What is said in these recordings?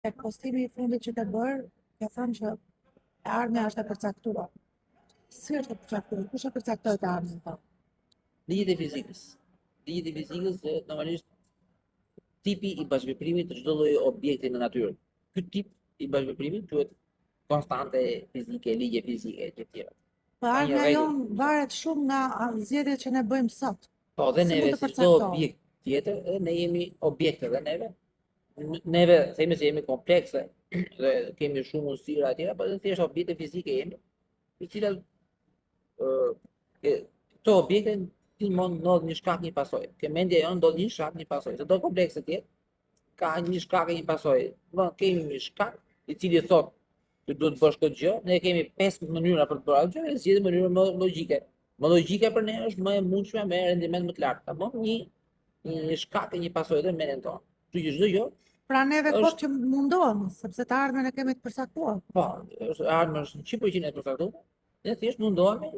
Tek postimi I fundit që ka bërë, ka thënë që e ardhmja është e përcaktuar. Si është e përcaktuar? Kush e përcaktoi të ardhmen tonë? Ligjet e fizikës. Ligjet e fizikës normalisht tipi I bashkëveprimit të çdo lloji objekti në natyrë. Ky tip I bashkëveprimit quhet konstante fizike, ligje fizike e të tjera. Po ardhmja jonë varet shumë nga zgjedhjet që ne bëjmë sot. Po dhe Si neve mund të si çdo përcaktohen? objekt tjetër, ne jemi objekte dhe neve. Neve themi se jemi komplekse dhe kemi shumë mundësira e tjera, por thjesht objekte fizike jemi, I cilat këto objekte gjithmonë ndodh një shkak një pasojë. Ke mendja jonë ndodh një shkak një pasojë. Çdo kompleks e tjetër ka një shkak e një pasojë. Do kemi një shkak I cili thotë që duhet të bësh këtë gjë, ne kemi 5 mënyra për të bërë atë gjë, dhe zgjedhim mënyrën më logjike. Më logjike për ne është më e mundshme me rendiment më të lartë. Apo një shkak e një pasojë dhe mendjen tonë. Kështu që çdo gjë Pra neve kot që mundohemi, sepse të ardhmen e kemi të përcaktuar. Po, ardhmja është 100% e përcaktuar. Ne thjesht mundohemi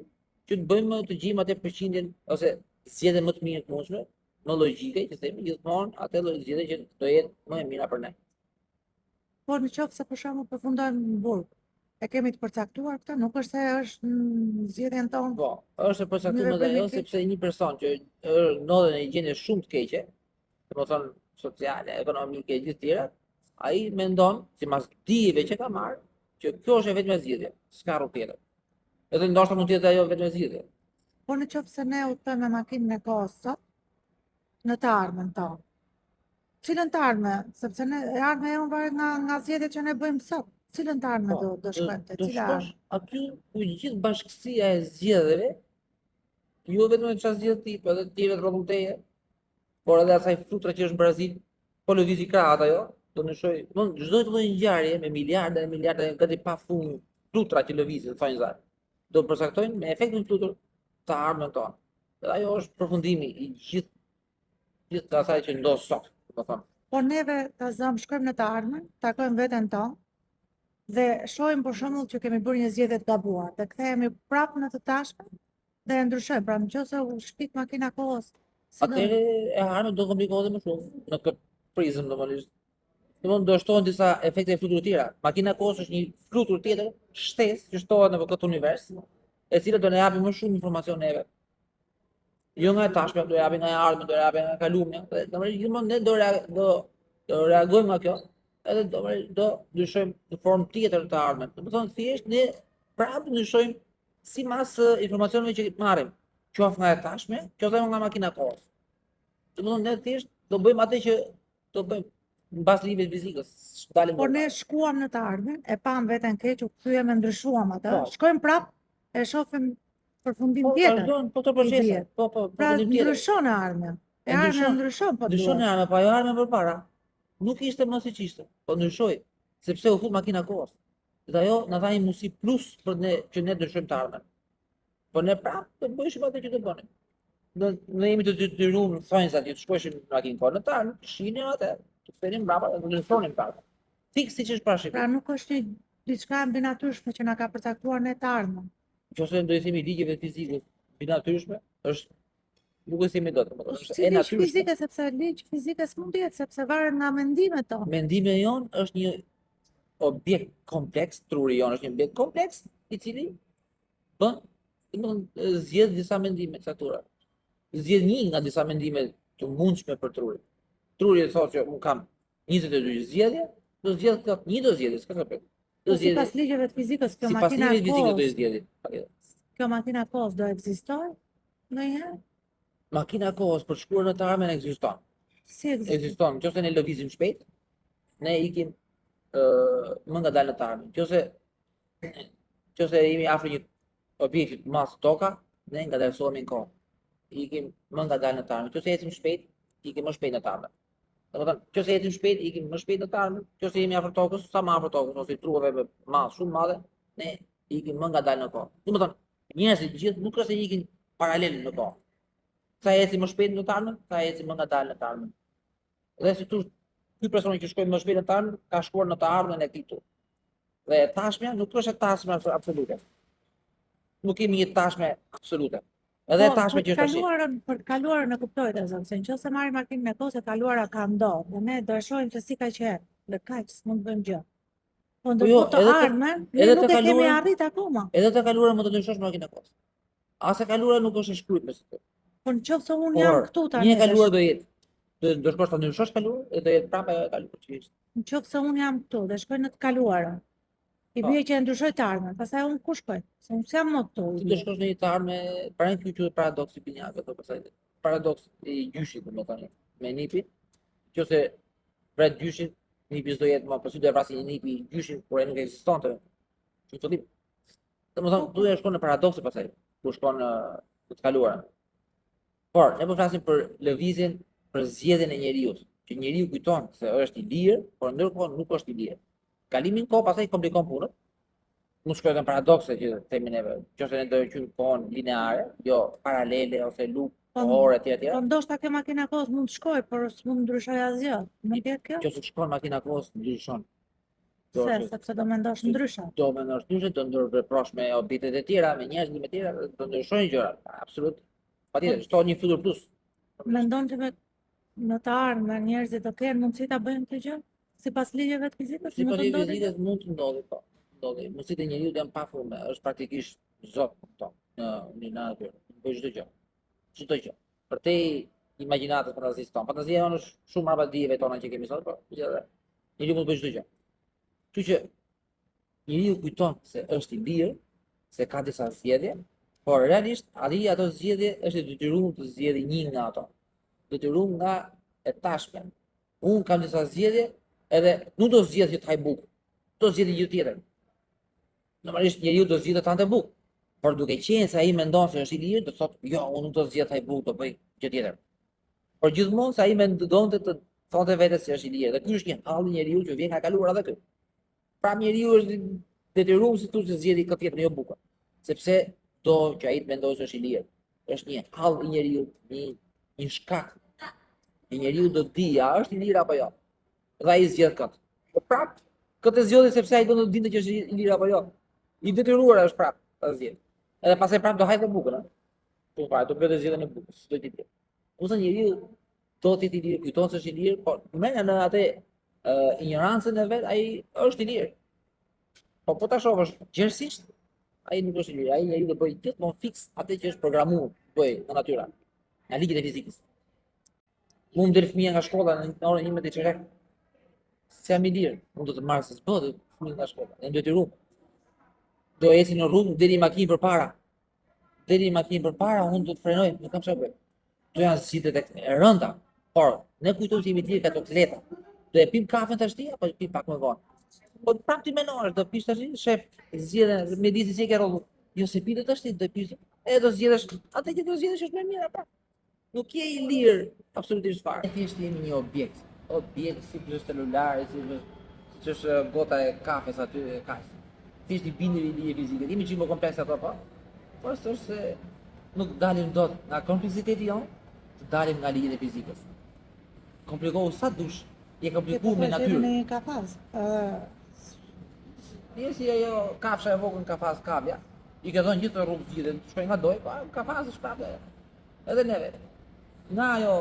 që të bëjmë të gjejmë atë përqindjen ose zgjedhjen më të mirë të mundshme, më logjike, që themi gjithmonë atë zgjedhje që do jetë më e mira për ne. Por në qoftë se për shembull përfundojmë në burg, e kemi të përcaktuar këtë, nuk është se është në zgjedhjen tonë. Po, është e përcaktuar edhe ajo sepse një person që ndodhet në një gjendje shumë të keqe, domethënë sociale, ekonomike e gjithë tjera, ai mendon, sipas dijeve që ka marrë, që kjo është e vetmja zgjedhje, s'ka rrugë tjetër. Edhe ndoshta mund të jetë ajo vetëm zgjidhje. Por në qoftë se ne udhtojmë me makinën e kohës sot, në të ardhmen tonë. Cilën të ardhme? Sepse ne e ardhmja jonë varet nga zgjedhjet që ne bëjmë sot. Cilën të ardhme do shkojmë te cila? Do shkosh aty ku gjithë bashkësia e zgjedhjeve, jo vetëm me çfarë zgjedh ti, por edhe të tjerët rrotullt teje, por edhe asaj flutra që është në Brazil, po lëvizi krahët ajo, do ndryshoj, çdo lloj ngjarje me miliarda e miliarda gati pafund flutra që lëvizin, thonë zot. Do përcaktojnë me efektin flutur të ardhmen tonë. Dhe ajo është përfundimi I gjithë asaj që ndodh sot, domethënë. Por neve ta zëm shkojmë në të ardhmen, takojmë veten tonë dhe shohim për shembull që kemi bërë një zgjedhje të gabuar, dhe kthehemi prapë në të tashmen dhe e ndryshojmë. Pra nëse u shpik makina kohës, atëherë e ardhmja do komplikohet më shumë në këtë prizëm domosdoshmë. Domthonë do shtohen disa efekte flutur të tjera. Makina kohës është një flutur tjetër, shtesë që shtohet në këtë univers, e cila do na japë më shumë informacion neve. Jo nga e tashme, do japë nga e ardhmja, do japë nga kalumja, dhe domosdoshmë gjithmonë ne do reagojmë nga kjo, edhe do ndryshojmë në formë tjetër të ardhmen. Domethënë thjesht ne prapë ndryshojmë sipas informacioneve që marrim, qoftë nga e tashme, qoftë nga makina kohës. Domethënë ne thjesht do bëjmë atë që do bëjmë mbas ligjeve të fizikës. Por ne shkuam në të ardhmen, e pam veten keq, u kthyem e ndryshuam atë. Shkojmë prapë, e shohim përfundim tjetër. Po të procese. Po, pra ndryshon e ardhmja. E ardhmja ndryshon, po ndryshon e ardhmja, po ajo ardhmja përpara nuk ishte më siç ishte, po ndryshoi, sepse u fut makina kohës. Dhe ajo na dha një mundësi plus për ne që ne ndryshojmë të ardhmen. Po ne prapë të bëjmë atë që do bënim. Ne jemi të detyruar, thonë sa ti të shkoshim në makinë kohë, në të ardhmen, shinim atë, të kthenim brapa dhe të ndryshonim prapë. Fiks siç është parashikoj. Pra nuk është diçka mbinatyrshme që na ka përcaktuar ne të ardhmen. Nëse do të themi ligjeve fizikës mbinatyrshme, është nuk e themi dot, por është e natyrshme. Fizike, sepse ligj fizikës mund të jetë, sepse varet nga mendimet tona. Mendimi jon është një objekt kompleks, truri jon është një objekt kompleks I cili bën, domethënë zgjedh disa mendime të caktuara. Zgjedh një nga disa mendime të mundshme për trurin. Truri thotë që un kam 22 zgjedhje, do zgjedh këtë një do zgjedhje, s'ka problem. Sipas ligjeve të fizikës, kjo makina e kohës. Kjo makina e kohës do ekzistojë ndonjëherë? Makina e kohës për shkuar në të ardhmen ekziston. Si ekziston? Ekziston, nëse ne lëvizim shpejt, ne ikim më ngadalë në të ardhmen. Nëse jemi afër një objekti të madh toka, ne ngadalësohemi në kohë. Ikim më ngadalë në të ardhmen. Nëse ecim shpejt, ikim më shpejt në të ardhmen. Domethënë, nëse ecim shpejt, ikim më shpejt në të ardhmen. Nëse jemi afër tokës, sa më afër tokës, ose truave më madh, shumë madhe, ne ikim më ngadalë në kohë. Domethënë, njerëzit gjithë nuk është se ikin paralel në kohë. Sa ecim më shpejt në të ardhmen, sa ecim më ngadalë në të ardhmen. Dhe si thotë, ky person që shkoi më shpejt në të ardhmen, ka shkuar në të ardhmen e tij. Dhe tashmja nuk është tashme absolute. Nuk kemi një tashme absolute. Edhe tashme që është tash. Për kaluarën e kuptoj të zonë, se nëse marrim makinën e kohës, e kaluara ka ndodhur, dhe ne do e shohim se si ka qenë. Dhe kaq s'mund të bëjmë gjë. Po jo, ndërkohë të edhe të- ardhmen, ne edhe nuk të e kemi kaluarën- arrit akoma. Edhe të kaluara mund të ndryshosh me makinë kos. As e kaluara nuk është e shkruajtur me këtë. Po nëse unë jam Por këtu një tani, e kaluar do jetë. Do shkosh ta ndryshosh kaluar dhe do jetë prapë ajo e kaluar që ishte. nëse unë jam këtu dhe shkoj në të kaluarën, i Po. bie që e ndryshoj të ardhmen, pastaj unë ku shkoj? Se unë s'jam më këtu. i Ti do bie. shkosh në një të ardhme, para një quhet paradoks i binjave, apo pastaj paradoks i gjyshit domethënë me nipin, nëse vret gjyshin, nipi do jetë më pasi do e vrasë një nipi gjyshin kur ai nuk ekzistonte. Që të dim. Domethënë duhet të shkon në paradokse pastaj, ku shkon në të kaluarën. Por ne po flasim për lëvizjen, për zgjedhjen e njeriu, që njeriu kujton se është i lirë, por ndërkohë nuk është i lirë. Kalimi në kohë pastaj komplikon punën. Nuk shkojnë në paradokse që themi neve, nëse ne do të qymë kohën lineare, jo paralele ose loop, kohore etj. Po ndoshta ke makina kohës mund të shkoj, por s'mund ndryshoj asgjë. Nuk jetë kjo? Nëse shkon makina kohës ndryshon. Sepse do mendosh ndryshe. Do mendosh ndryshe, do ndërveprosh me objektet e tjera, me njerëzit e tjera, do ndryshojnë gjërat. Absolut. Patjetër, çto një fytyrë plus. Mendon që në të ardhmen njerëzit do kenë mundësi ta bëjnë këtë gjë? Sipas ligjeve të fizikës, Si mund po të ndodhi? vizitës mund të ndodhi, po. Ndodhi. Mundësitë e njeriu janë pafundme, është praktikisht zot kupton në natyrë. Bëj çdo gjë. Çdo gjë. Për te imagjinatës fantazisë tonë. Fantazia jonë është shumë mbrapa dijeve tona që kemi sot, po gjithë njeriu mund të bëjë çdo gjë. Kështu që njeriu kujton se është i lirë, se ka disa zgjedhje, por realisht ato zgjedhje është i detyruar të zgjedhë një nga ato. Detyruar nga e tashme. Unë kam disa zgjedhje, edhe nuk do zgjedh që të haj bukë. Do zgjedh një gjë tjetër. Normalisht njeriu do zgjedhë tante bukë. Por duke qenë se ai mendon se është i lirë, do thotë, jo, unë nuk do zgjedh haj bukë, do bëj gjë tjetër. Por gjithmonë se ai mendonte të thotë vetes se është i lirë. Dhe ky është një hall i njeriu që vjen nga kaluara edhe ky. Pra njeriu është detyruar si thotë të zgjedhë këtë tjetër, jo bukën. Sepse do që ai të mendojë se është i lirë. Është një hall i njeriu, një shkak. I njeriu do di a është i lirë apo jo. Dhe ai zgjedh këtë. Po prap, këtë zgjodhi sepse ai do të dinte që është i lirë apo jo. I detyruar është prap ta zgjedh. Edhe pastaj prap do hajë bukën, a? Po pa, do bëhet zgjedhjen e bukës, s'do të di. Ose njeriu do të jetë i lirë, kujton se është i lirë, por në atë ignorancën e vet, ai është i lirë. Po ta shohësh gjerësisht, ai nuk është i lirë, ai njeriu do bëj gjithmonë fiks atë që është programuar bëj në natyra, nga ligjet e fizikës. Mund të del fëmia nga shkolla në orën 11 diçka. Se jam i lirë, mund të marrë se s'bëhet fëmia nga shkolla. Në detyruar. Do eci në rrugë, deri makinë përpara. Deri makinë përpara, unë do të frenoj, nuk kam çfarë bëj. Do janë zgjidhjet e rënda, por ne kujtojmë se jemi të lirë ka të lehta. Do e pim kafen tash apo pim pak më vonë. Po prapë ti mendosh, do pish tash, shef, zgjedhën me disi se ke rrollu. Jo se pi tash do pish. Do zgjedhësh, atë që do zgjedhësh është më mirë apo? Nuk je i lirë absolutisht fare. Thjesht jemi një objekt. Objekt si është celulari, si është gota e kafes aty e kaq. Thjesht i bindemi lidhje fizike. Jemi çimo kompleks ato po. Por është se nuk dalim dot nga kompleksiteti jonë, të dalim nga ligjet e fizikës. Komplikohu sa dush, je komplikuar me natyrën. Në një kafaz. Si ajo kafsha e vogël kafaz kavja, i ka dhënë gjithë rrugë zgjidhje, shkoj nga doj, pa kafaz është prapë. Edhe neve. Nga ajo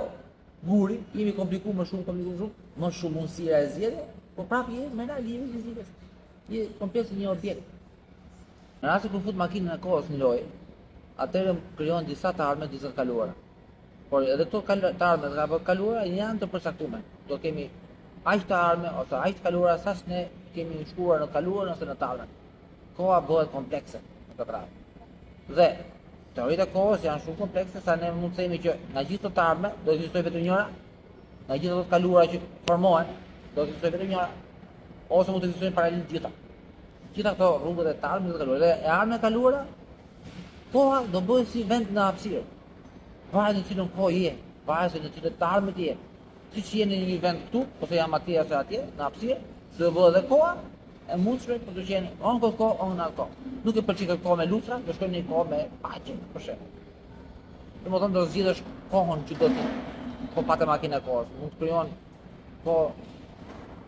guri, jemi komplikuar më shumë, më shumë mundësira e zgjedhje, po prapë je me ligjet e fizikës. Je komplet si një objekt. Në rast se kur fut makinën e kohës në lojë, atëherë krijon disa të ardhme, disa të kaluara. Por edhe këto të ardhme dhe apo kaluara janë të përcaktuara. Do kemi aq të ardhme ose aq të kaluara sa ne kemi shkuar në kaluarën ose në të ardhmen. Koha bëhet komplekse në këtë radhë. Dhe teoritë e kohës janë shumë komplekse sa ne mund të themi që nga gjithë të ardhme do të ekzistojë vetëm njëra, nga gjithë ato të kaluara që formohen do të ekzistojë vetëm njëra, ose mund të ekzistojnë paralel gjitha. Gjitha këto rrugët e të ardhme dhe të kaluara. Dhe e ardhme e kaluara, koha do bëhet si vend në hapësirë. Varet në cilën kohë je, varet se në cilën të ardhmet je. Siç je në një vend këtu, ose jam atje ose atje, në hapësirë, do bëhet edhe koha e mundshme për të qenë on këtë kohë, on në atë kohë. Nuk e pëlqej këtë kohë me lustra, do shkojmë në një kohë me paqe, për shembull. Domethënë do zgjidhësh kohën që do të po patë makinë e kohës, mund të krijon po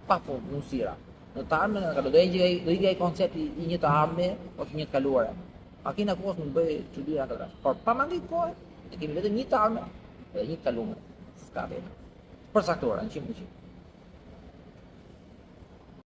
pa fund mundësira. Në të ardhmen do ikë ai koncepti i një të ardhme ose një të kaluare. Makina e kohës mund të bëjë çuditëra këta. Por pa makinë kohë, ne kemi vetëm një të ardhme dhe një të kaluar. S'ka vetë. Përcaktuar 100%.